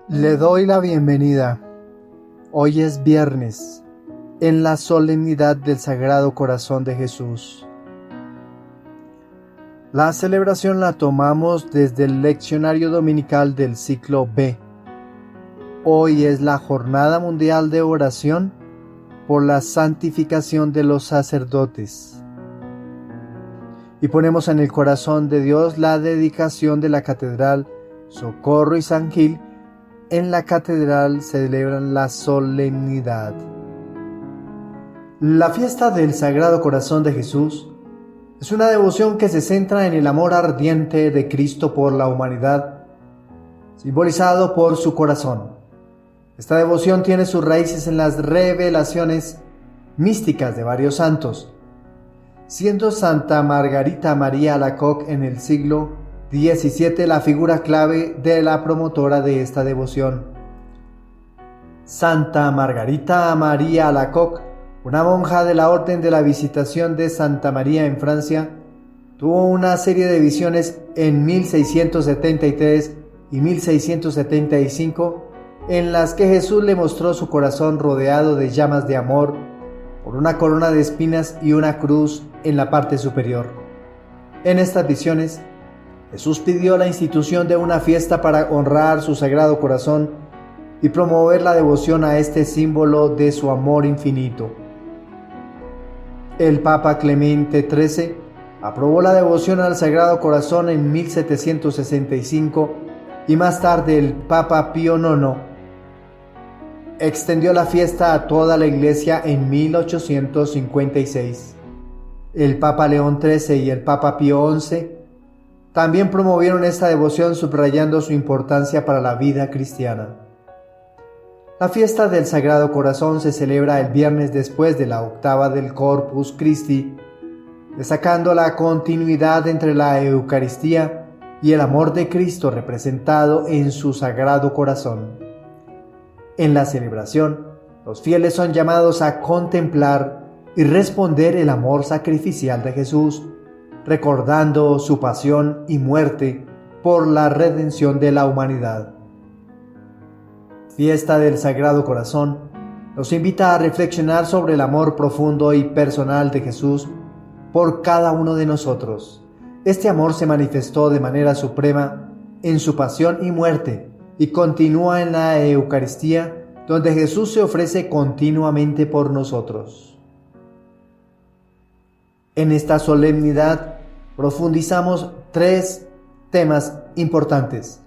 Le doy la bienvenida. Hoy es viernes, en la solemnidad del Sagrado Corazón de Jesús. La celebración la tomamos desde el leccionario dominical del ciclo B. Hoy es la Jornada Mundial de Oración por la santificación de los sacerdotes. Y ponemos en el corazón de Dios la dedicación de la Catedral Socorro y San Gil. En la catedral celebran la solemnidad. La fiesta del Sagrado Corazón de Jesús es una devoción que se centra en el amor ardiente de Cristo por la humanidad, simbolizado por su corazón. Esta devoción tiene sus raíces en las revelaciones místicas de varios santos, siendo Santa Margarita María Alacoque en el siglo XVII la figura clave de la promotora de esta devoción. Santa Margarita María Alacoque, una monja de la Orden de la Visitación de Santa María en Francia, tuvo una serie de visiones en 1673 y 1675 en las que Jesús le mostró su corazón rodeado de llamas de amor por una corona de espinas y una cruz en la parte superior. En estas visiones, Jesús pidió la institución de una fiesta para honrar su Sagrado Corazón y promover la devoción a este símbolo de su amor infinito. El Papa Clemente XIII aprobó la devoción al Sagrado Corazón en 1765 y más tarde el Papa Pío IX extendió la fiesta a toda la Iglesia en 1856. El Papa León XIII y el Papa Pío XI también promovieron esta devoción, subrayando su importancia para la vida cristiana. La fiesta del Sagrado Corazón se celebra el viernes después de la octava del Corpus Christi, destacando la continuidad entre la Eucaristía y el amor de Cristo representado en su Sagrado Corazón. En la celebración, los fieles son llamados a contemplar y responder el amor sacrificial de Jesús, recordando su pasión y muerte por la redención de la humanidad. Fiesta del Sagrado Corazón nos invita a reflexionar sobre el amor profundo y personal de Jesús por cada uno de nosotros. Este amor se manifestó de manera suprema en su pasión y muerte y continúa en la Eucaristía, donde Jesús se ofrece continuamente por nosotros. En esta solemnidad profundizamos tres temas importantes.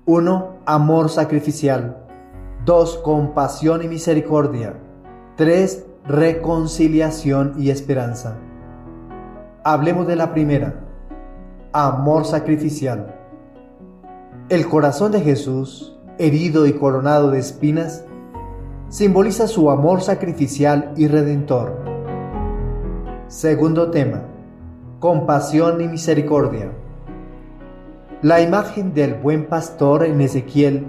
1. Amor sacrificial. 2. Compasión y misericordia. 3. Reconciliación y esperanza. Hablemos de la primera. Amor sacrificial. El corazón de Jesús, herido y coronado de espinas, simboliza su amor sacrificial y redentor. Segundo tema. Compasión y misericordia. La imagen del buen pastor en Ezequiel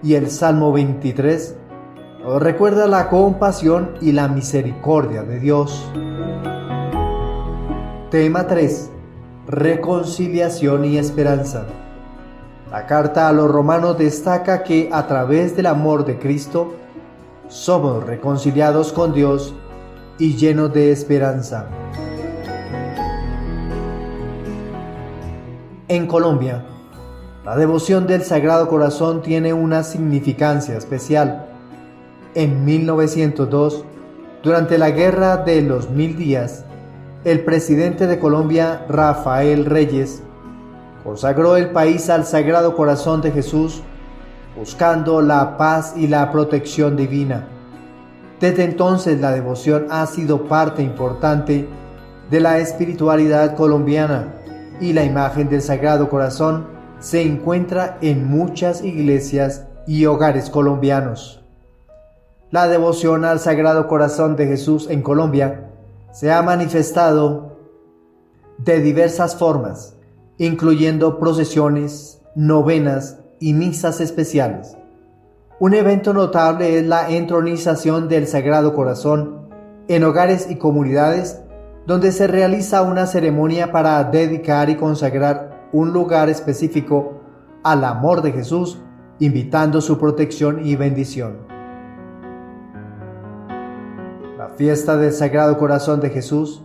y el Salmo 23 nos recuerda la compasión y la misericordia de Dios. Tema 3. Reconciliación y esperanza. La carta a los romanos destaca que a través del amor de Cristo somos reconciliados con Dios y llenos de esperanza. En Colombia, la devoción del Sagrado Corazón tiene una significancia especial. En 1902, durante la Guerra de los 1000 días, el presidente de Colombia, Rafael Reyes, consagró el país al Sagrado Corazón de Jesús, buscando la paz y la protección divina. Desde entonces, la devoción ha sido parte importante de la espiritualidad colombiana, y la imagen del Sagrado Corazón se encuentra en muchas iglesias y hogares colombianos. La devoción al Sagrado Corazón de Jesús en Colombia se ha manifestado de diversas formas, incluyendo procesiones, novenas y misas especiales. Un evento notable es la entronización del Sagrado Corazón en hogares y comunidades, donde se realiza una ceremonia para dedicar y consagrar un lugar específico al amor de Jesús invitando su protección y bendición. La fiesta del Sagrado Corazón de Jesús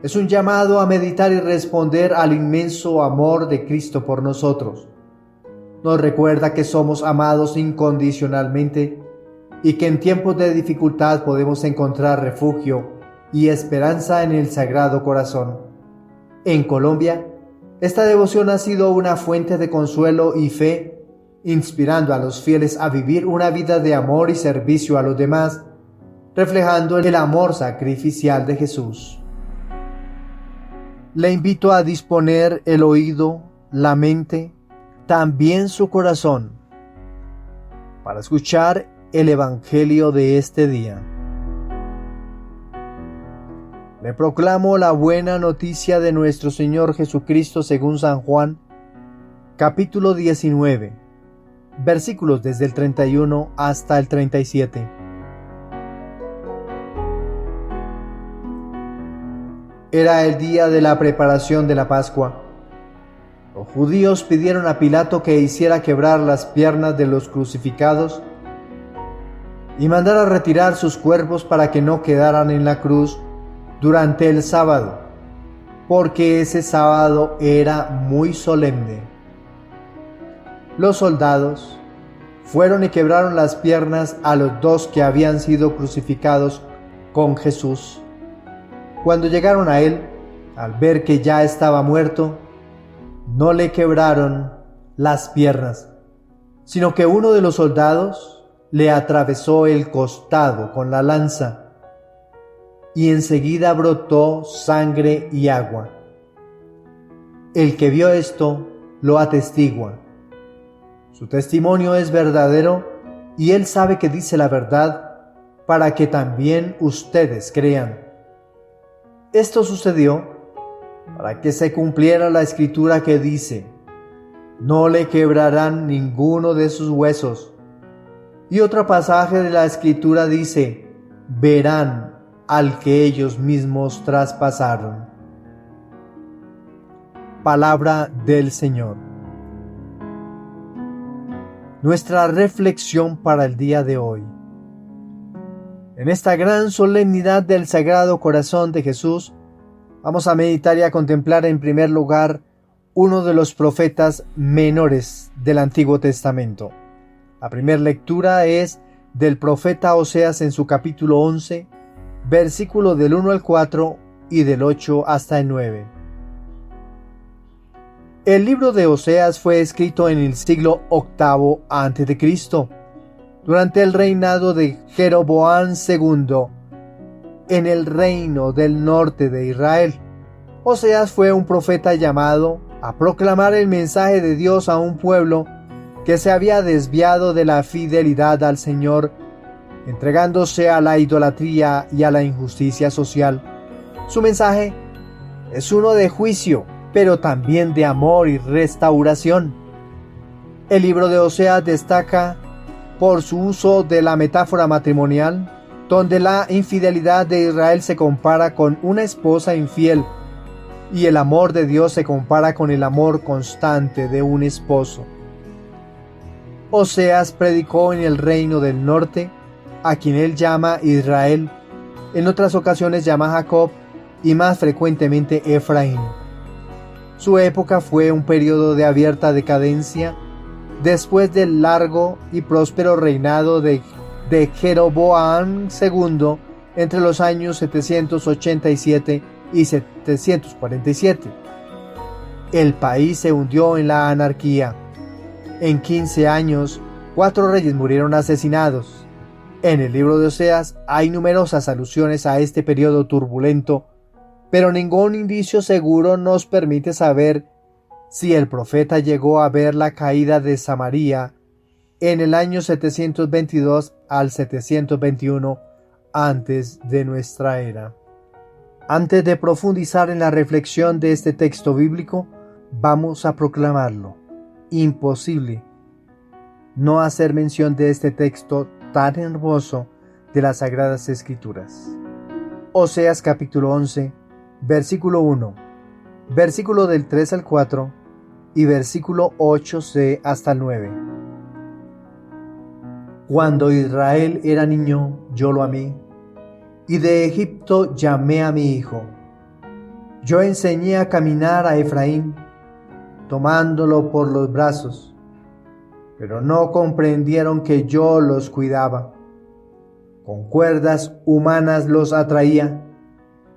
es un llamado a meditar y responder al inmenso amor de Cristo por nosotros. Nos recuerda que somos amados incondicionalmente y que en tiempos de dificultad podemos encontrar refugio y esperanza en el Sagrado Corazón. En Colombia, esta devoción ha sido una fuente de consuelo y fe, inspirando a los fieles a vivir una vida de amor y servicio a los demás, reflejando el amor sacrificial de Jesús. Le invito a disponer el oído, la mente, también su corazón, para escuchar el Evangelio de este día. Le proclamo la buena noticia de nuestro Señor Jesucristo según San Juan, capítulo 19, versículos desde el 31 hasta el 37. Era el día de la preparación de la Pascua. Los judíos pidieron a Pilato que hiciera quebrar las piernas de los crucificados y mandara retirar sus cuerpos para que no quedaran en la cruz durante el sábado, porque ese sábado era muy solemne. Los soldados fueron y quebraron las piernas a los dos que habían sido crucificados con Jesús. Cuando llegaron a él, al ver que ya estaba muerto, no le quebraron las piernas, sino que uno de los soldados le atravesó el costado con la lanza, y enseguida brotó sangre y agua. El que vio esto lo atestigua. Su testimonio es verdadero y él sabe que dice la verdad para que también ustedes crean. Esto sucedió para que se cumpliera la escritura que dice: no le quebrarán ninguno de sus huesos. Y otro pasaje de la escritura dice: verán al que ellos mismos traspasaron. Palabra del Señor. Nuestra reflexión para el día de hoy. En esta gran solemnidad del Sagrado Corazón de Jesús, vamos a meditar y a contemplar en primer lugar uno de los profetas menores del Antiguo Testamento. La primera lectura es del profeta Oseas en su capítulo 11, versículo del 1 al 4 y del 8 hasta el 9. El libro de Oseas fue escrito en el siglo VIII a.C., durante el reinado de Jeroboam II, en el reino del norte de Israel. Oseas fue un profeta llamado a proclamar el mensaje de Dios a un pueblo que se había desviado de la fidelidad al Señor, entregándose a la idolatría y a la injusticia social. Su mensaje es uno de juicio, pero también de amor y restauración. El libro de Oseas destaca por su uso de la metáfora matrimonial, donde la infidelidad de Israel se compara con una esposa infiel y el amor de Dios se compara con el amor constante de un esposo. Oseas predicó en el reino del norte, a quien él llama Israel, en otras ocasiones llama Jacob y más frecuentemente Efraín. Su época fue un periodo de abierta decadencia después del largo y próspero reinado de Jeroboam II entre los años 787 y 747. El país se hundió en la anarquía. En 15 años, 4 reyes murieron asesinados. En el libro de Oseas hay numerosas alusiones a este periodo turbulento, pero ningún indicio seguro nos permite saber si el profeta llegó a ver la caída de Samaria en el año 722 al 721 antes de nuestra era. Antes de profundizar en la reflexión de este texto bíblico, vamos a proclamarlo. Imposible no hacer mención de este texto tan hermoso de las Sagradas Escrituras. Oseas capítulo 11, versículo 1, versículo del 3 al 4 y versículo 8c hasta el 9. Cuando Israel era niño, yo lo amé, y de Egipto llamé a mi hijo. Yo enseñé a caminar a Efraín, tomándolo por los brazos, pero no comprendieron que yo los cuidaba. Con cuerdas humanas los atraía,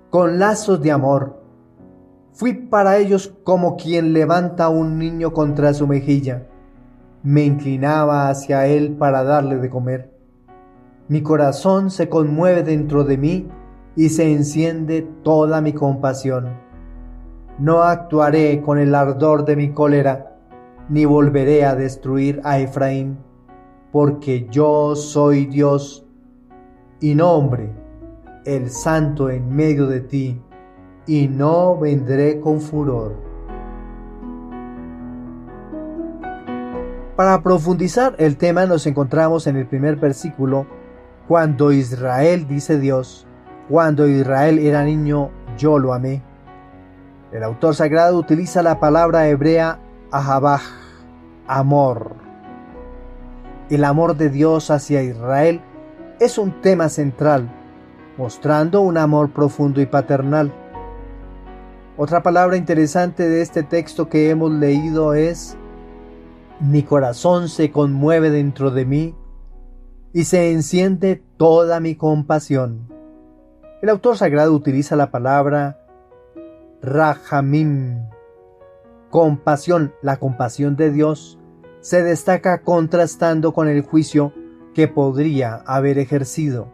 con lazos de amor. Fui para ellos como quien levanta a un niño contra su mejilla. Me inclinaba hacia él para darle de comer. Mi corazón se conmueve dentro de mí y se enciende toda mi compasión. No actuaré con el ardor de mi cólera, ni volveré a destruir a Efraín, porque yo soy Dios y no hombre, el Santo en medio de ti, y no vendré con furor. Para profundizar el tema nos encontramos en el primer versículo, cuando Israel, dice Dios, cuando Israel era niño, yo lo amé. El autor sagrado utiliza la palabra hebrea ahabaj, amor. El amor de Dios hacia Israel es un tema central, mostrando un amor profundo y paternal. Otra palabra interesante de este texto que hemos leído es: mi corazón se conmueve dentro de mí y se enciende toda mi compasión. El autor sagrado utiliza la palabra rahamim, compasión. La compasión de Dios se destaca contrastando con el juicio que podría haber ejercido.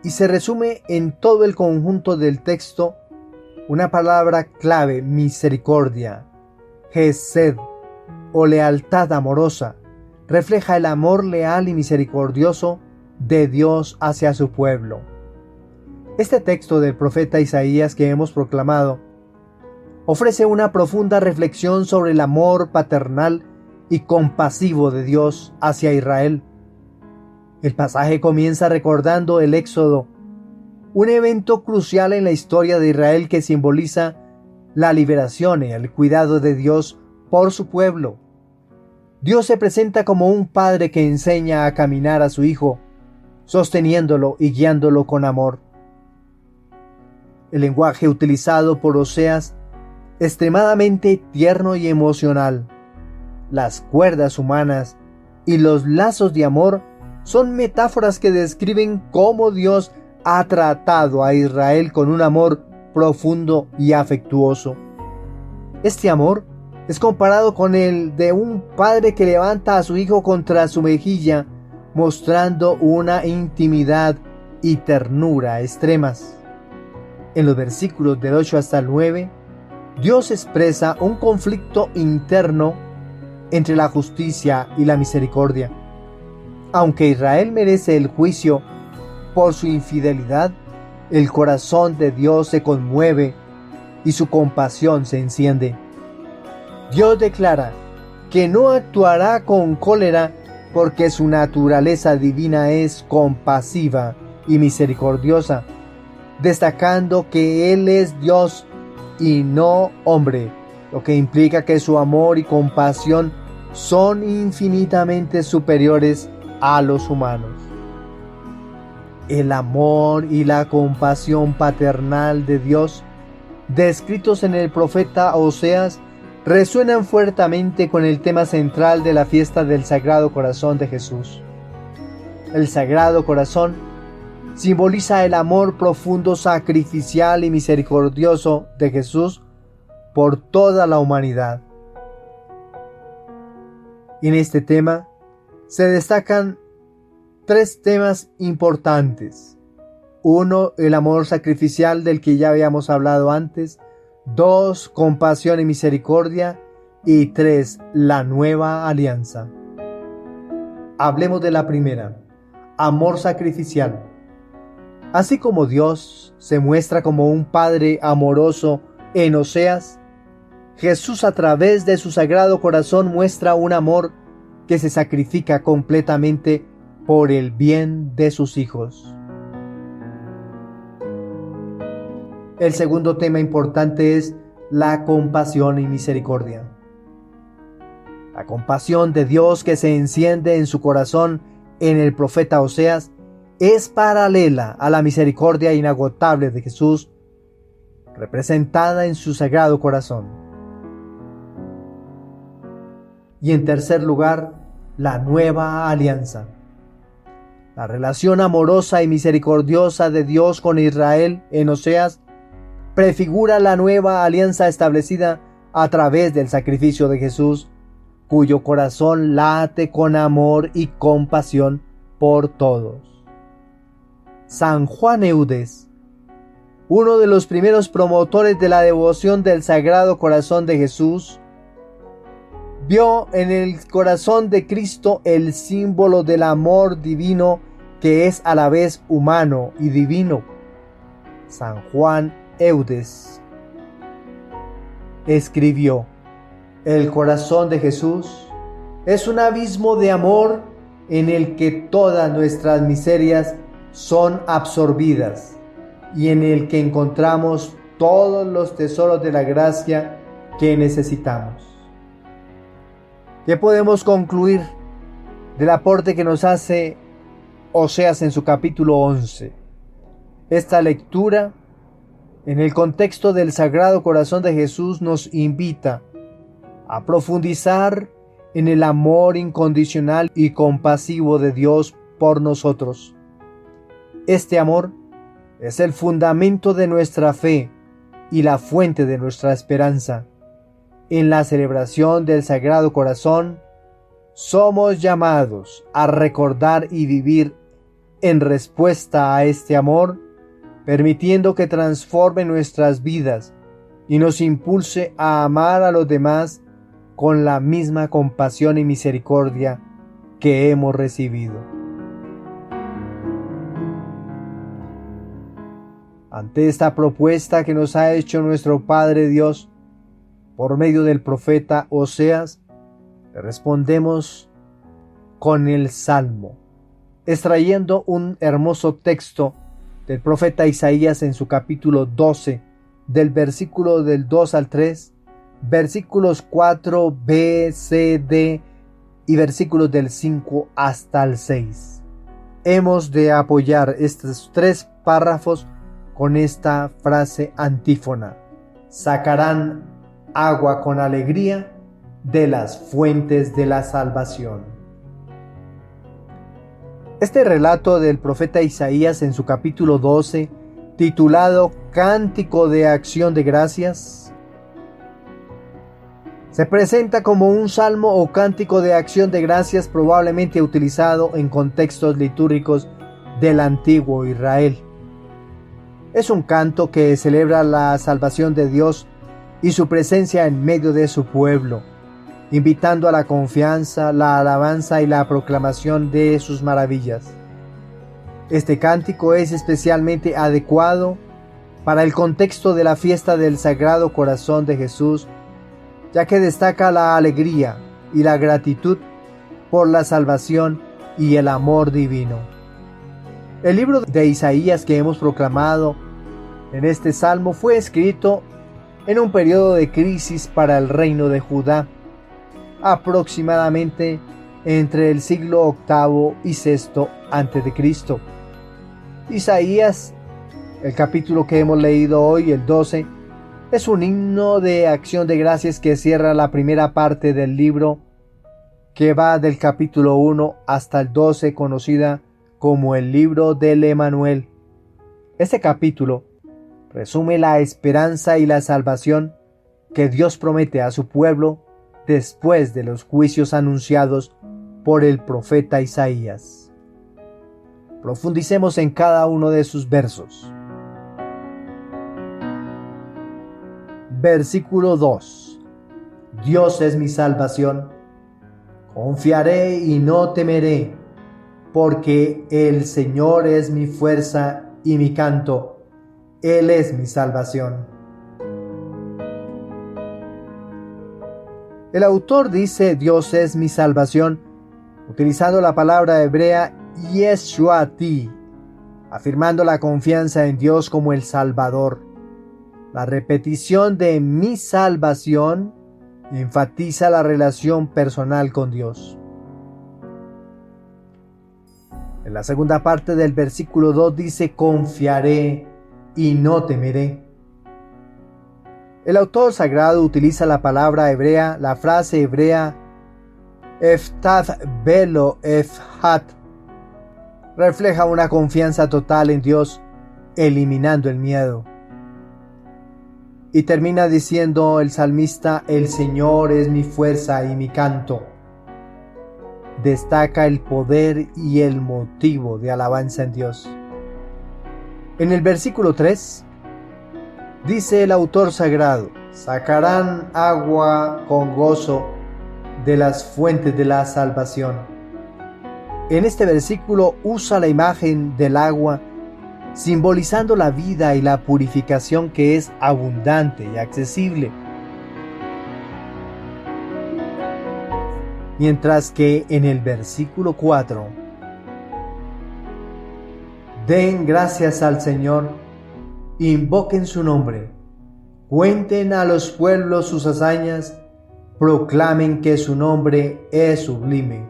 Y se resume en todo el conjunto del texto una palabra clave: misericordia, Gesed, o lealtad amorosa. Refleja el amor leal y misericordioso de Dios hacia su pueblo. Este texto del profeta Isaías que hemos proclamado ofrece una profunda reflexión sobre el amor paternal y compasivo de Dios hacia Israel. El pasaje comienza recordando el Éxodo, un evento crucial en la historia de Israel que simboliza la liberación y el cuidado de Dios por su pueblo. Dios se presenta como un padre que enseña a caminar a su hijo, sosteniéndolo y guiándolo con amor. El lenguaje utilizado por Oseas, extremadamente tierno y emocional. Las cuerdas humanas y los lazos de amor son metáforas que describen cómo Dios ha tratado a Israel con un amor profundo y afectuoso. Este amor es comparado con el de un padre que levanta a su hijo contra su mejilla, mostrando una intimidad y ternura extremas. En los versículos del 8 hasta el 9, Dios expresa un conflicto interno entre la justicia y la misericordia. Aunque Israel merece el juicio por su infidelidad, el corazón de Dios se conmueve y su compasión se enciende. Dios declara que no actuará con cólera porque su naturaleza divina es compasiva y misericordiosa, destacando que Él es Dios y no hombre, lo que implica que su amor y compasión son infinitamente superiores a los humanos. El amor y la compasión paternal de Dios, descritos en el profeta Oseas, resuenan fuertemente con el tema central de la fiesta del Sagrado Corazón de Jesús. El Sagrado Corazón simboliza el amor profundo, sacrificial y misericordioso de Jesús por toda la humanidad. En este tema se destacan tres temas importantes. 1. El amor sacrificial del que ya habíamos hablado antes. 2. Compasión y misericordia. Y 3. La nueva alianza. Hablemos de la primera. Amor sacrificial. Así como Dios se muestra como un Padre amoroso en Oseas, Jesús a través de su Sagrado Corazón muestra un amor que se sacrifica completamente por el bien de sus hijos. El segundo tema importante es la compasión y misericordia. La compasión de Dios que se enciende en su corazón en el profeta Oseas es paralela a la misericordia inagotable de Jesús, representada en su sagrado corazón. Y en tercer lugar, la nueva alianza. La relación amorosa y misericordiosa de Dios con Israel en Oseas prefigura la nueva alianza establecida a través del sacrificio de Jesús, cuyo corazón late con amor y compasión por todos. San Juan Eudes, uno de los primeros promotores de la devoción del Sagrado Corazón de Jesús, vio en el corazón de Cristo el símbolo del amor divino que es a la vez humano y divino. San Juan Eudes escribió: el corazón de Jesús es un abismo de amor en el que todas nuestras miserias son absorbidas y en el que encontramos todos los tesoros de la gracia que necesitamos. ¿Qué podemos concluir del aporte que nos hace Oseas en su capítulo 11? Esta lectura, en el contexto del Sagrado Corazón de Jesús, nos invita a profundizar en el amor incondicional y compasivo de Dios por nosotros. Este amor es el fundamento de nuestra fe y la fuente de nuestra esperanza. En la celebración del Sagrado Corazón, somos llamados a recordar y vivir en respuesta a este amor, permitiendo que transforme nuestras vidas y nos impulse a amar a los demás con la misma compasión y misericordia que hemos recibido. Ante esta propuesta que nos ha hecho nuestro Padre Dios por medio del profeta Oseas, le respondemos con el Salmo, extrayendo un hermoso texto del profeta Isaías en su capítulo 12, del versículo del 2 al 3, versículos 4, B, C, D y versículos del 5 hasta el 6. Hemos de apoyar estos 3 párrafos con esta frase antífona: sacarán agua con alegría de las fuentes de la salvación. Este relato del profeta Isaías en su capítulo 12, titulado Cántico de Acción de Gracias, se presenta como un salmo o cántico de acción de gracias probablemente utilizado en contextos litúrgicos del antiguo Israel. Es un canto que celebra la salvación de Dios y su presencia en medio de su pueblo, invitando a la confianza, la alabanza y la proclamación de sus maravillas. Este cántico es especialmente adecuado para el contexto de la fiesta del Sagrado Corazón de Jesús, ya que destaca la alegría y la gratitud por la salvación y el amor divino. El libro de Isaías que hemos proclamado en este salmo fue escrito en un periodo de crisis para el reino de Judá, aproximadamente entre el siglo VIII y VI a.C. Isaías, el capítulo que hemos leído hoy, el 12, es un himno de acción de gracias que cierra la primera parte del libro, que va del capítulo 1 hasta el 12, conocida como el libro del Emanuel. Este capítulo resume la esperanza y la salvación que Dios promete a su pueblo después de los juicios anunciados por el profeta Isaías. Profundicemos en cada uno de sus versos. Versículo 2. Dios es mi salvación. Confiaré y no temeré, porque el Señor es mi fuerza y mi canto. Él es mi salvación. El autor dice Dios es mi salvación, utilizando la palabra hebrea Yeshuati, afirmando la confianza en Dios como el Salvador. La repetición de mi salvación Enfatiza la relación personal con Dios. En la segunda parte del versículo 2 dice: confiaré y no temeré. El autor sagrado utiliza la palabra hebrea, la frase hebrea Eftad Velo Efhat. Refleja una confianza total en Dios, eliminando el miedo. Y termina diciendo el salmista: el Señor es mi fuerza y mi canto. Destaca el poder y el motivo de alabanza en Dios. En el versículo 3, dice el autor sagrado: sacarán agua con gozo de las fuentes de la salvación. En este versículo usa la imagen del agua, simbolizando la vida y la purificación que es abundante y accesible. Mientras que en el versículo 4, den gracias al Señor, invoquen su nombre, cuenten a los pueblos sus hazañas, proclamen que su nombre es sublime.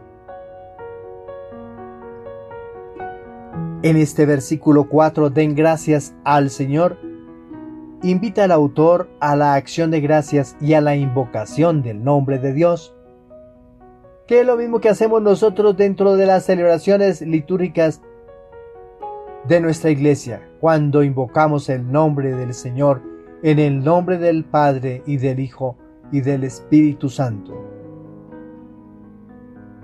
En este versículo 4, den gracias al Señor, invita al autor a la acción de gracias y a la invocación del nombre de Dios, que es lo mismo que hacemos nosotros dentro de las celebraciones litúrgicas de nuestra iglesia, cuando invocamos el nombre del Señor en el nombre del Padre y del Hijo y del Espíritu Santo.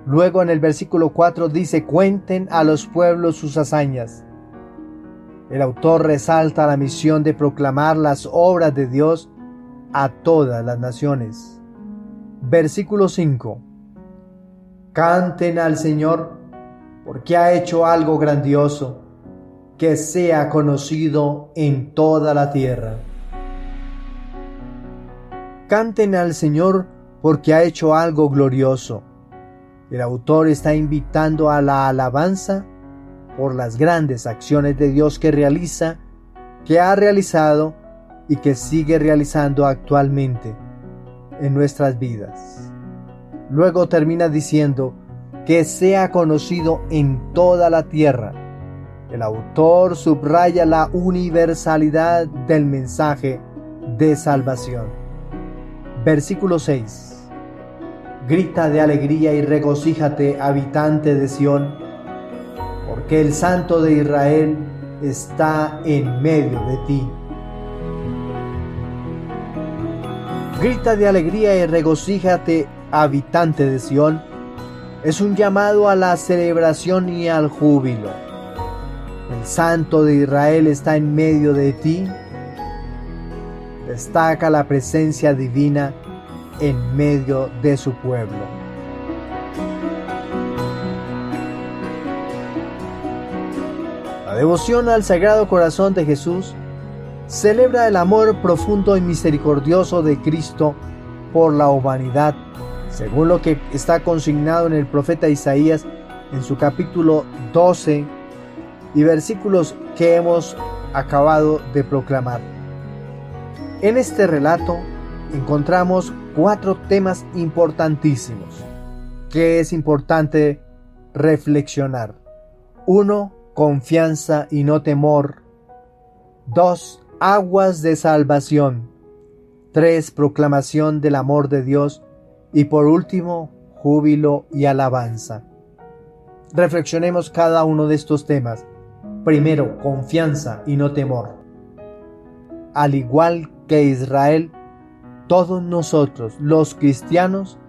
Luego en el versículo 4 dice: cuenten a los pueblos sus hazañas. El autor resalta la misión de proclamar las obras de Dios a todas las naciones. Versículo 5: canten al Señor, porque ha hecho algo grandioso, que sea conocido en toda la tierra. Canten al Señor, porque ha hecho algo glorioso. El autor está invitando a la alabanza por las grandes acciones de Dios que realiza, que ha realizado y que sigue realizando actualmente en nuestras vidas. Luego termina diciendo: que sea conocido en toda la tierra. El autor subraya la universalidad del mensaje de salvación. Versículo 6: grita de alegría y regocíjate, habitante de Sión, porque el Santo de Israel está en medio de ti. Grita de alegría y regocíjate, habitante de Sión, es un llamado a la celebración y al júbilo. El Santo de Israel está en medio de ti. Destaca la presencia divina en medio de su pueblo. La devoción al Sagrado Corazón de Jesús celebra el amor profundo y misericordioso de Cristo por la humanidad, según lo que está consignado en el profeta Isaías en su capítulo 12 y versículos que hemos acabado de proclamar. En este relato encontramos 4 temas importantísimos que es importante reflexionar. 1. Confianza y no temor. 2. Aguas de salvación. 3. Proclamación del amor de Dios. Y por último, júbilo y alabanza. Reflexionemos cada uno de estos temas. Primero, confianza y no temor. Al igual que Israel, todos nosotros, los cristianos,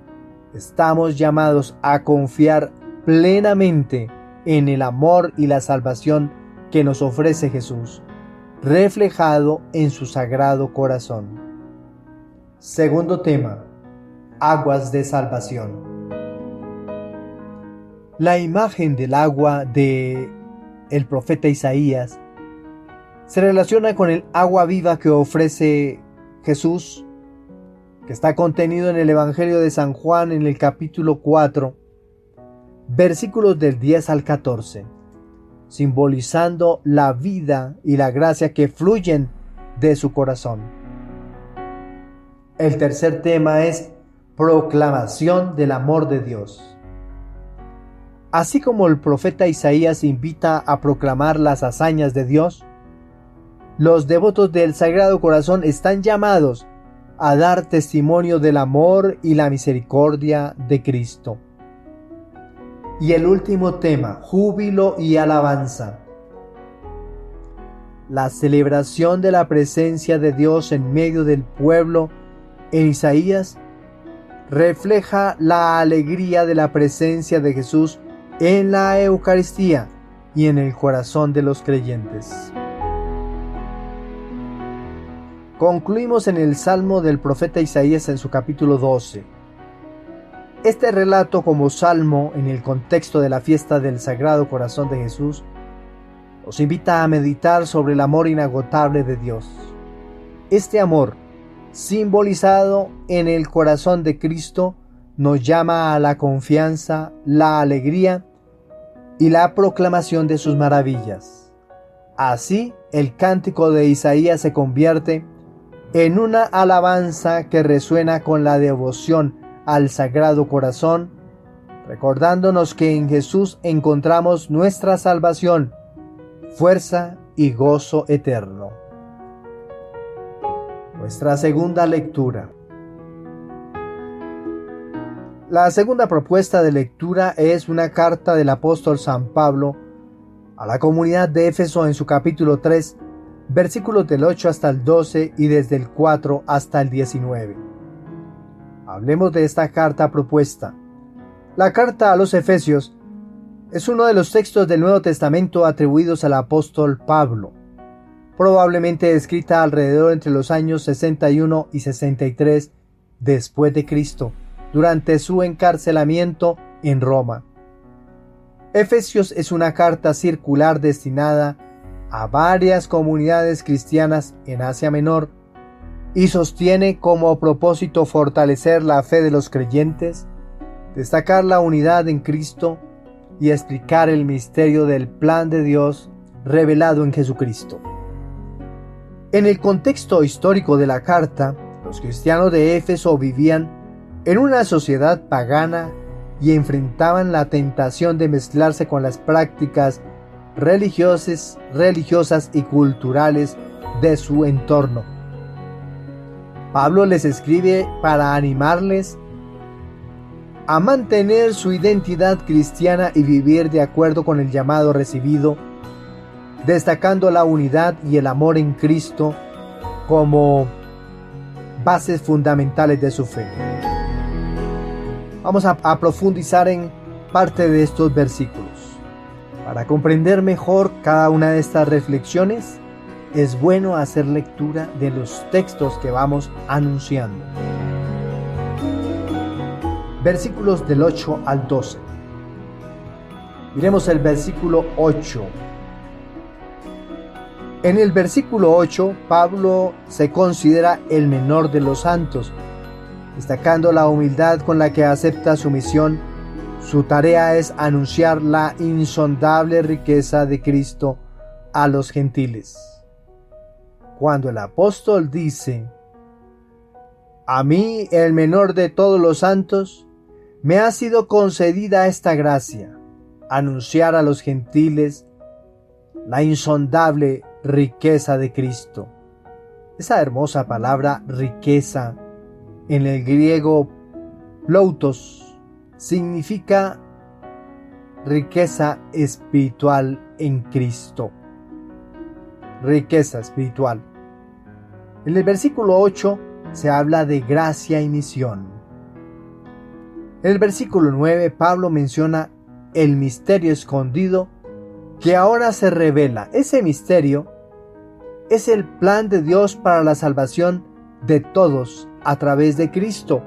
estamos llamados a confiar plenamente en el amor y la salvación que nos ofrece Jesús, reflejado en su Sagrado Corazón. Segundo tema, aguas de salvación. La imagen del agua de el profeta Isaías se relaciona con el agua viva que ofrece Jesús, que está contenido en el Evangelio de San Juan en el capítulo 4, versículos del 10 al 14, simbolizando la vida y la gracia que fluyen de su corazón. El tercer tema es proclamación del amor de Dios. Así como el profeta Isaías invita a proclamar las hazañas de Dios, los devotos del Sagrado Corazón están llamados a dar testimonio del amor y la misericordia de Cristo. Y el último tema, júbilo y alabanza. La celebración de la presencia de Dios en medio del pueblo en Isaías refleja la alegría de la presencia de Jesús en la Eucaristía y en el corazón de los creyentes. Concluimos en el Salmo del profeta Isaías en su capítulo 12. Este relato como salmo en el contexto de la fiesta del Sagrado Corazón de Jesús nos invita a meditar sobre el amor inagotable de Dios. Este amor, simbolizado en el corazón de Cristo, nos llama a la confianza, la alegría y la proclamación de sus maravillas. Así, el cántico de Isaías se convierte en una alabanza que resuena con la devoción al Sagrado Corazón, recordándonos que en Jesús encontramos nuestra salvación, fuerza y gozo eterno. Nuestra segunda lectura. La segunda propuesta de lectura es una carta del apóstol San Pablo a la comunidad de Éfeso en su capítulo 3, versículos del 8 hasta el 12 y desde el 4 hasta el 19. Hablemos de esta carta propuesta. La carta a los Efesios es uno de los textos del Nuevo Testamento atribuidos al apóstol Pablo, probablemente escrita alrededor entre los años 61 y 63 después de Cristo, durante su encarcelamiento en Roma. Efesios es una carta circular destinada a varias comunidades cristianas en Asia Menor y sostiene como propósito fortalecer la fe de los creyentes, destacar la unidad en Cristo y explicar el misterio del plan de Dios revelado en Jesucristo. En el contexto histórico de la carta, los cristianos de Éfeso vivían en una sociedad pagana y enfrentaban la tentación de mezclarse con las prácticas religiosas y culturales de su entorno. Pablo les escribe para animarles a mantener su identidad cristiana y vivir de acuerdo con el llamado recibido, destacando la unidad y el amor en Cristo como bases fundamentales de su fe. Vamos a profundizar en parte de estos versículos. Para comprender mejor cada una de estas reflexiones, es bueno hacer lectura de los textos que vamos anunciando. Versículos del 8 al 12. Miremos el versículo 8. En el versículo 8, Pablo se considera el menor de los santos, destacando la humildad con la que acepta su misión. Su tarea es anunciar la insondable riqueza de Cristo a los gentiles. Cuando el apóstol dice: "A mí, el menor de todos los santos, me ha sido concedida esta gracia, anunciar a los gentiles la insondable riqueza de Cristo". Esa hermosa palabra riqueza, en el griego ploutos, significa riqueza espiritual en Cristo. Riqueza espiritual. En el versículo 8 se habla de gracia y misión. En el versículo 9, Pablo menciona el misterio escondido que ahora se revela. Ese misterio es el plan de Dios para la salvación de todos a través de Cristo.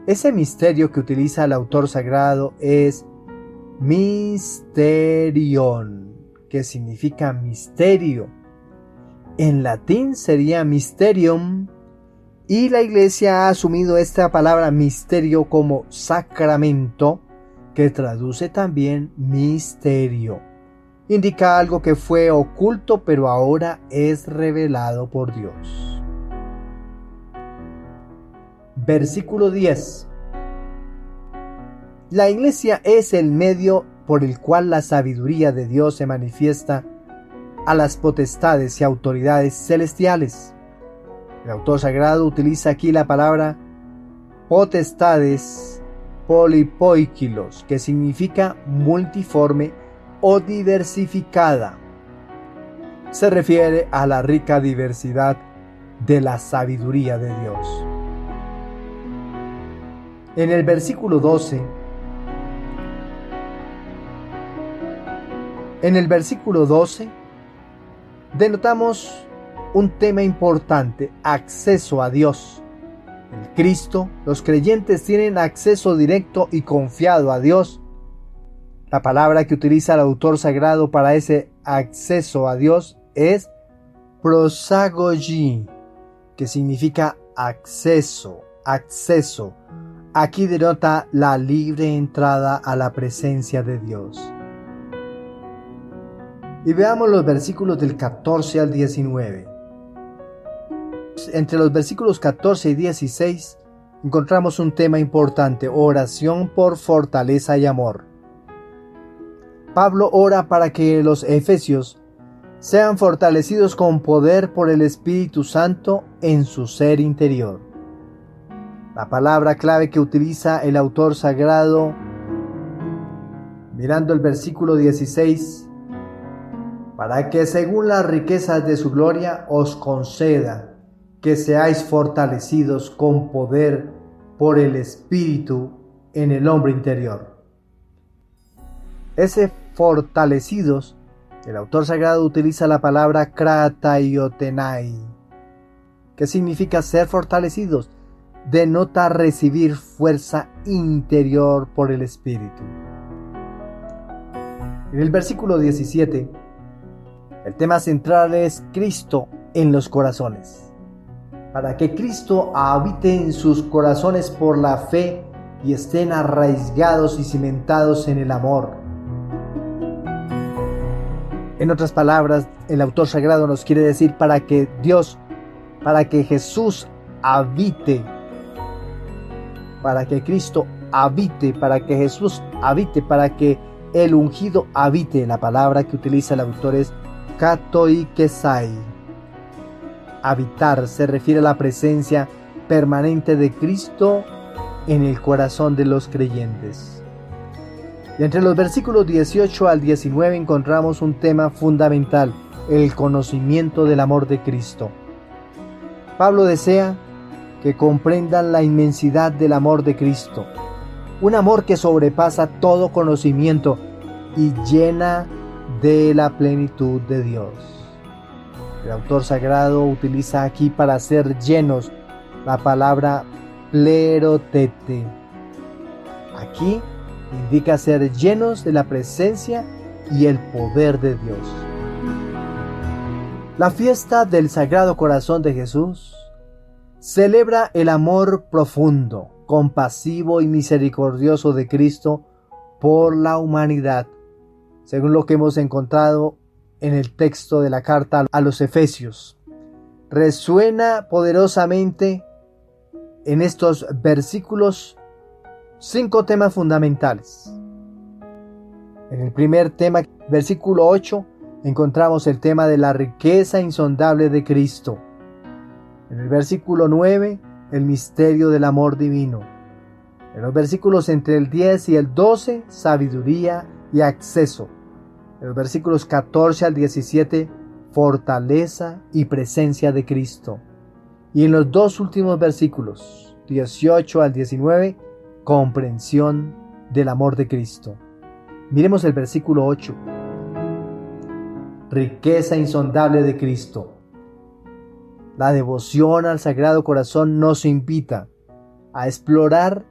Ese misterio que utiliza el autor sagrado es mysterion, que significa misterio. En latín sería mysterium, y la Iglesia ha asumido esta palabra misterio como sacramento, que traduce también misterio. Indica algo que fue oculto pero ahora es revelado por Dios. Versículo 10. La iglesia es el medio por el cual la sabiduría de Dios se manifiesta a las potestades y autoridades celestiales. El autor sagrado utiliza aquí la palabra potestades polipoikilos, que significa multiforme o diversificada. Se refiere a la rica diversidad de la sabiduría de Dios. En el versículo 12, denotamos un tema importante: acceso a Dios. En Cristo, los creyentes tienen acceso directo y confiado a Dios. La palabra que utiliza el autor sagrado para ese acceso a Dios es prosagogy, que significa acceso. Aquí denota la libre entrada a la presencia de Dios. Y veamos los versículos del 14 al 19. Entre los versículos 14 y 16 encontramos un tema importante: oración por fortaleza y amor. Pablo ora para que los efesios sean fortalecidos con poder por el Espíritu Santo en su ser interior. La palabra clave que utiliza el autor sagrado, mirando el versículo 16, para que según las riquezas de su gloria os conceda que seáis fortalecidos con poder por el Espíritu en el hombre interior. Ese fortalecidos, el autor sagrado utiliza la palabra krataiotenai, que significa ser fortalecidos, denota recibir fuerza interior por el Espíritu. En el versículo 17, el tema central es Cristo en los corazones. Para que Cristo habite en sus corazones por la fe y estén arraigados y cimentados en el amor. En otras palabras, el autor sagrado nos quiere decir para que Jesús habite, para que Cristo habite, para que Jesús habite, para que el ungido habite. La palabra que utiliza el autor es katoikesai. Habitar se refiere a la presencia permanente de Cristo en el corazón de los creyentes. Y entre los versículos 18 al 19 encontramos un tema fundamental: el conocimiento del amor de Cristo. Pablo desea que comprendan la inmensidad del amor de Cristo, un amor que sobrepasa todo conocimiento y llena de la plenitud de Dios. El autor sagrado utiliza aquí para ser llenos la palabra plerotete. Aquí indica ser llenos de la presencia y el poder de Dios. La fiesta del Sagrado Corazón de Jesús celebra el amor profundo, compasivo y misericordioso de Cristo por la humanidad, según lo que hemos encontrado en el texto de la carta a los Efesios. Resuena poderosamente en estos versículos 5 temas fundamentales. En el primer tema, versículo 8, encontramos el tema de la riqueza insondable de Cristo. En el versículo 9, el misterio del amor divino. En los versículos entre el 10 y el 12, sabiduría y acceso. En los versículos 14 al 17, fortaleza y presencia de Cristo. Y en los dos últimos versículos, 18 al 19, comprensión del amor de Cristo. Miremos el versículo 8. Riqueza insondable de Cristo. La devoción al Sagrado Corazón nos invita a explorar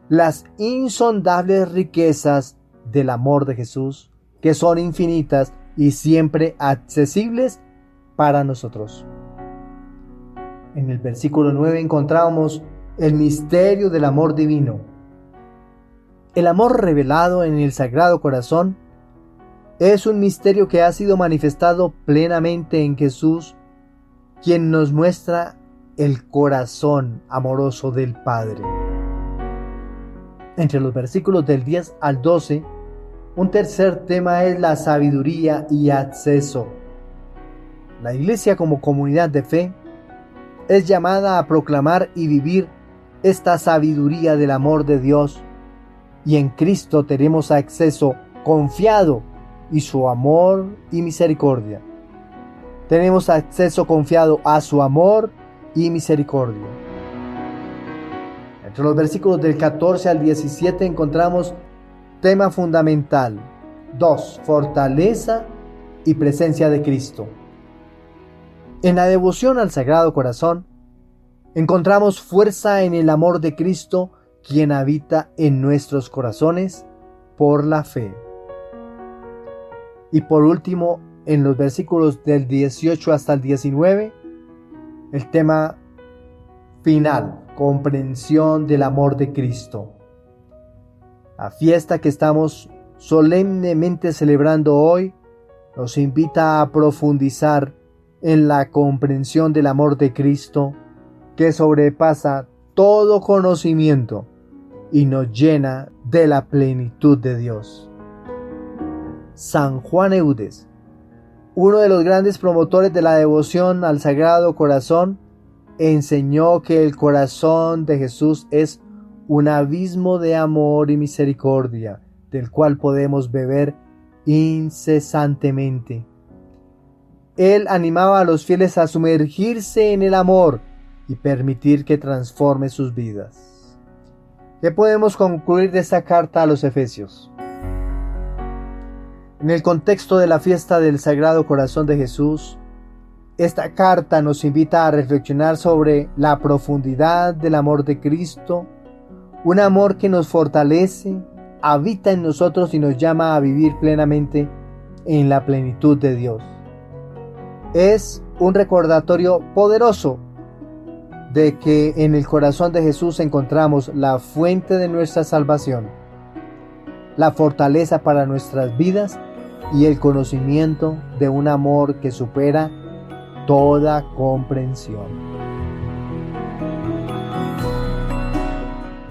las insondables riquezas del amor de Jesús, que son infinitas y siempre accesibles para nosotros. En el versículo 9 encontramos el misterio del amor divino. El amor revelado en el Sagrado Corazón es un misterio que ha sido manifestado plenamente en Jesús, quien nos muestra el corazón amoroso del Padre. Entre los versículos del 10 al 12, un tercer tema es la sabiduría y acceso. La Iglesia, como comunidad de fe, es llamada a proclamar y vivir esta sabiduría del amor de Dios, y en Cristo tenemos acceso confiado y su amor y misericordia. Tenemos acceso confiado a su amor y misericordia. Entre los versículos del 14 al 17 encontramos tema fundamental. 2. Fortaleza y presencia de Cristo. En la devoción al Sagrado Corazón, encontramos fuerza en el amor de Cristo, quien habita en nuestros corazones por la fe. Y por último, en los versículos del 18 hasta el 19, el tema final, comprensión del amor de Cristo. La fiesta que estamos solemnemente celebrando hoy nos invita a profundizar en la comprensión del amor de Cristo, que sobrepasa todo conocimiento y nos llena de la plenitud de Dios. San Juan Eudes, uno de los grandes promotores de la devoción al Sagrado Corazón, enseñó que el corazón de Jesús es un abismo de amor y misericordia, del cual podemos beber incesantemente. Él animaba a los fieles a sumergirse en el amor y permitir que transforme sus vidas. ¿Qué podemos concluir de esta carta a los Efesios? En el contexto de la fiesta del Sagrado Corazón de Jesús, esta carta nos invita a reflexionar sobre la profundidad del amor de Cristo, un amor que nos fortalece, habita en nosotros y nos llama a vivir plenamente en la plenitud de Dios. Es un recordatorio poderoso de que en el corazón de Jesús encontramos la fuente de nuestra salvación, la fortaleza para nuestras vidas y el conocimiento de un amor que supera toda comprensión.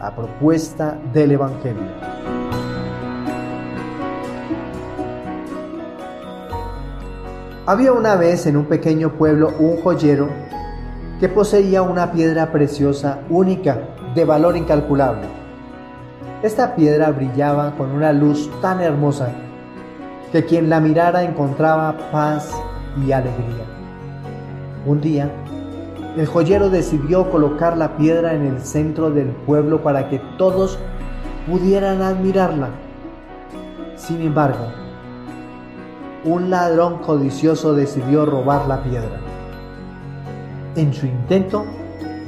La propuesta del Evangelio. Había una vez en un pequeño pueblo un joyero que poseía una piedra preciosa única, de valor incalculable. Esta piedra brillaba con una luz tan hermosa que quien la mirara encontraba paz y alegría. Un día, el joyero decidió colocar la piedra en el centro del pueblo para que todos pudieran admirarla. Sin embargo, un ladrón codicioso decidió robar la piedra. En su intento,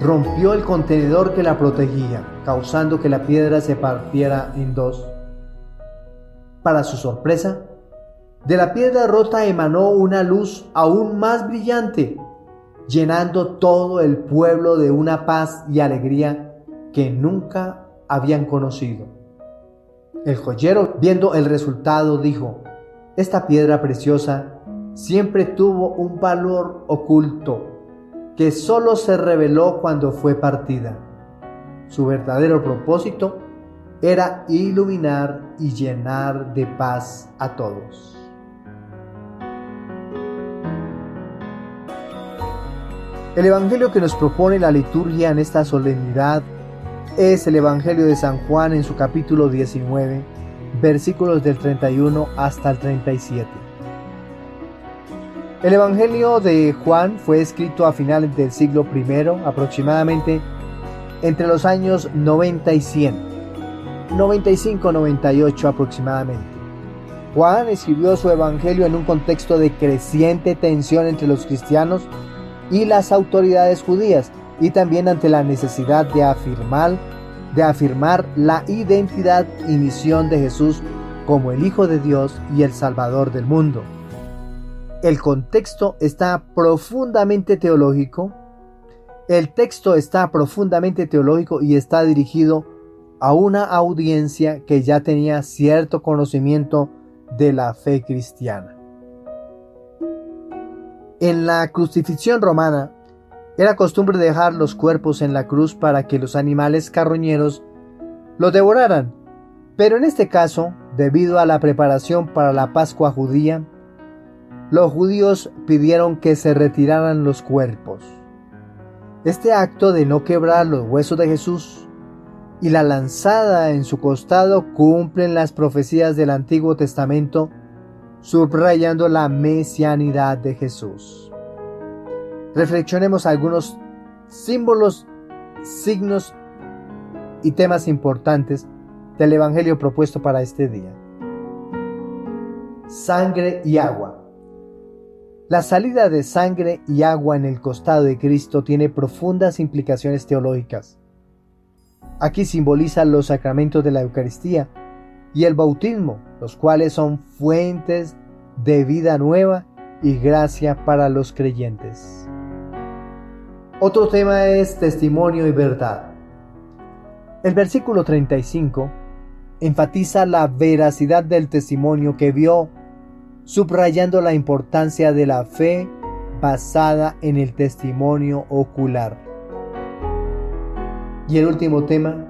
rompió el contenedor que la protegía, causando que la piedra se partiera en dos. Para su sorpresa, de la piedra rota emanó una luz aún más brillante, llenando todo el pueblo de una paz y alegría que nunca habían conocido. El joyero, viendo el resultado, dijo: «Esta piedra preciosa siempre tuvo un valor oculto que solo se reveló cuando fue partida. Su verdadero propósito era iluminar y llenar de paz a todos». El Evangelio que nos propone la liturgia en esta solemnidad es el Evangelio de San Juan en su capítulo 19, versículos del 31 hasta el 37. El Evangelio de Juan fue escrito a finales del siglo I, aproximadamente entre los años 90 y 100, 95-98 aproximadamente. Juan escribió su Evangelio en un contexto de creciente tensión entre los cristianos y las autoridades judías, y también ante la necesidad de afirmar la identidad y misión de Jesús como el Hijo de Dios y el Salvador del mundo. El contexto está profundamente teológico. El texto está profundamente teológico y está dirigido a una audiencia que ya tenía cierto conocimiento de la fe cristiana. En la crucifixión romana, Era costumbre dejar los cuerpos en la cruz para que los animales carroñeros los devoraran, pero en este caso, debido a la preparación para la Pascua judía, los judíos pidieron que se retiraran los cuerpos. Este acto de no quebrar los huesos de Jesús y la lanzada en su costado cumplen las profecías del Antiguo Testamento, subrayando la mesianidad de Jesús. Reflexionemos algunos símbolos, signos y temas importantes del Evangelio propuesto para este día. Sangre y agua. La salida de sangre y agua en el costado de Cristo tiene profundas implicaciones teológicas. Aquí simboliza los sacramentos de la Eucaristía y el bautismo, los cuales son fuentes de vida nueva y gracia para los creyentes. Otro tema es testimonio y verdad. El versículo 35 enfatiza la veracidad del testimonio que vio, subrayando la importancia de la fe basada en el testimonio ocular. Y el último tema,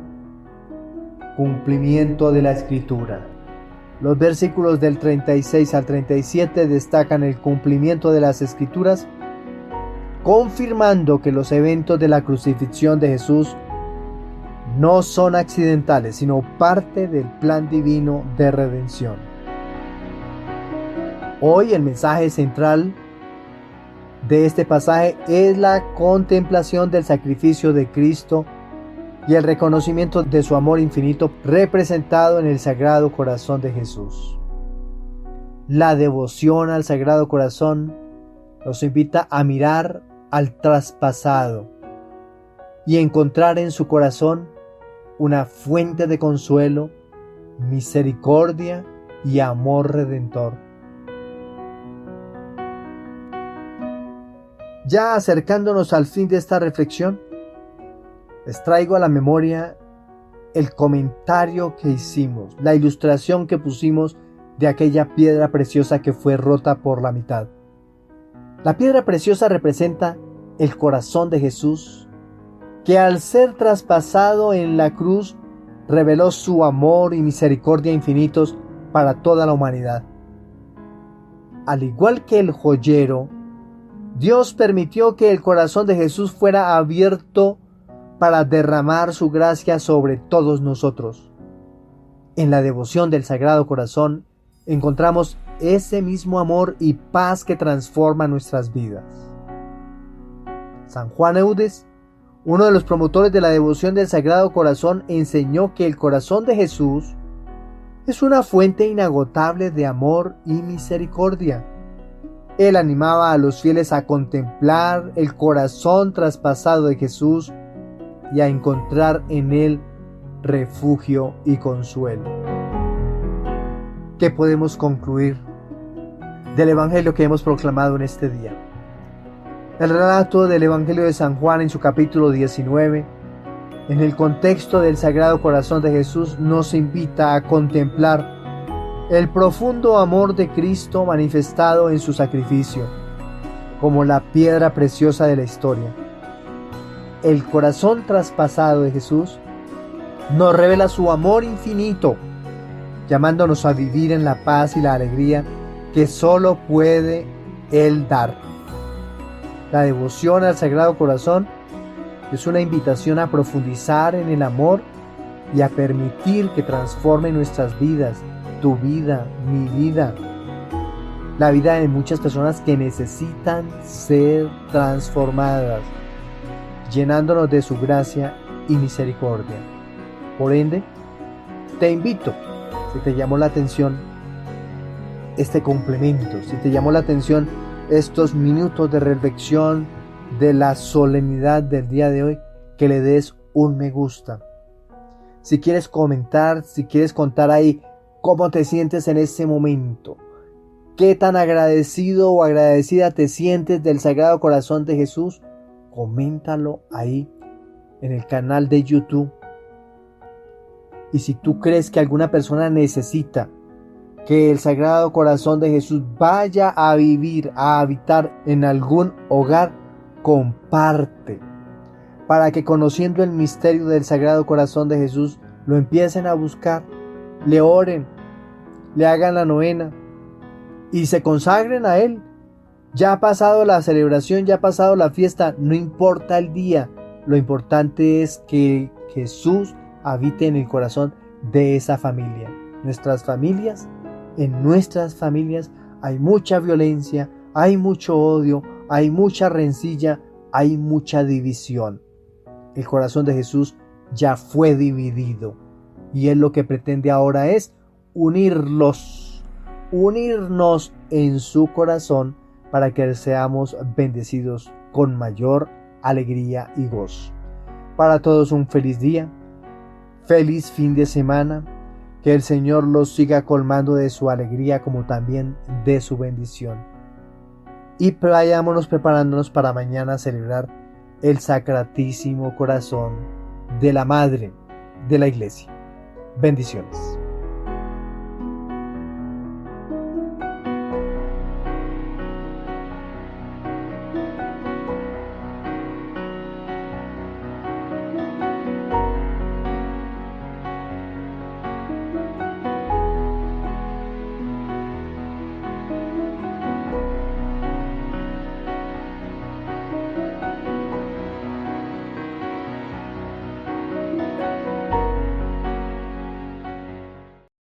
cumplimiento de la Escritura. Los versículos del 36 al 37 destacan el cumplimiento de las Escrituras, confirmando que los eventos de la crucifixión de Jesús no son accidentales, sino parte del plan divino de redención. Hoy el mensaje central de este pasaje es la contemplación del sacrificio de Cristo y el reconocimiento de su amor infinito representado en el Sagrado Corazón de Jesús. La devoción al Sagrado Corazón nos invita a mirar al traspasado y encontrar en su corazón una fuente de consuelo, misericordia y amor redentor. Ya acercándonos al fin de esta reflexión, les traigo a la memoria el comentario que hicimos, la ilustración que pusimos de aquella piedra preciosa que fue rota por la mitad. La piedra preciosa representa el corazón de Jesús, que al ser traspasado en la cruz reveló su amor y misericordia infinitos para toda la humanidad. Al igual que el joyero, Dios permitió que el corazón de Jesús fuera abierto para derramar su gracia sobre todos nosotros. En la devoción del Sagrado Corazón encontramos ese mismo amor y paz que transforma nuestras vidas. San Juan Eudes, uno de los promotores de la devoción del Sagrado Corazón, enseñó que el corazón de Jesús es una fuente inagotable de amor y misericordia. Él animaba a los fieles a contemplar el corazón traspasado de Jesús y a encontrar en él refugio y consuelo. ¿Qué podemos concluir del Evangelio que hemos proclamado en este día? El relato del Evangelio de San Juan en su capítulo 19, en el contexto del Sagrado Corazón de Jesús, nos invita a contemplar el profundo amor de Cristo manifestado en su sacrificio, como la piedra preciosa de la historia. El corazón traspasado de Jesús nos revela su amor infinito, llamándonos a vivir en la paz y la alegría que solo puede Él dar. La devoción al Sagrado Corazón es una invitación a profundizar en el amor y a permitir que transforme nuestras vidas, tu vida, mi vida, la vida de muchas personas que necesitan ser transformadas, llenándonos de su gracia y misericordia. Por ende, te invito, si te llamó la atención este complemento, si te llamó la atención estos minutos de reflexión de la solemnidad del día de hoy, que le des un me gusta. Si quieres comentar, si quieres contar ahí cómo te sientes en ese momento, qué tan agradecido o agradecida te sientes del Sagrado Corazón de Jesús, coméntalo ahí en el canal de YouTube. Y si tú crees que alguna persona necesita que el Sagrado Corazón de Jesús vaya a vivir, a habitar en algún hogar, comparte, para que conociendo el misterio del Sagrado Corazón de Jesús, lo empiecen a buscar, le oren, le hagan la novena y se consagren a Él. Ya ha pasado la celebración, ya ha pasado la fiesta, no importa el día, lo importante es que Jesús habite en el corazón de esa familia. En nuestras familias hay mucha violencia, hay mucho odio, hay mucha rencilla, hay mucha división. El corazón de Jesús ya fue dividido y Él lo que pretende ahora es unirnos en su corazón para que seamos bendecidos con mayor alegría y gozo. Para todos un feliz día, feliz fin de semana, que el Señor los siga colmando de su alegría como también de su bendición. Y vayámonos preparándonos para mañana celebrar el Sacratísimo Corazón de la Madre de la Iglesia. Bendiciones.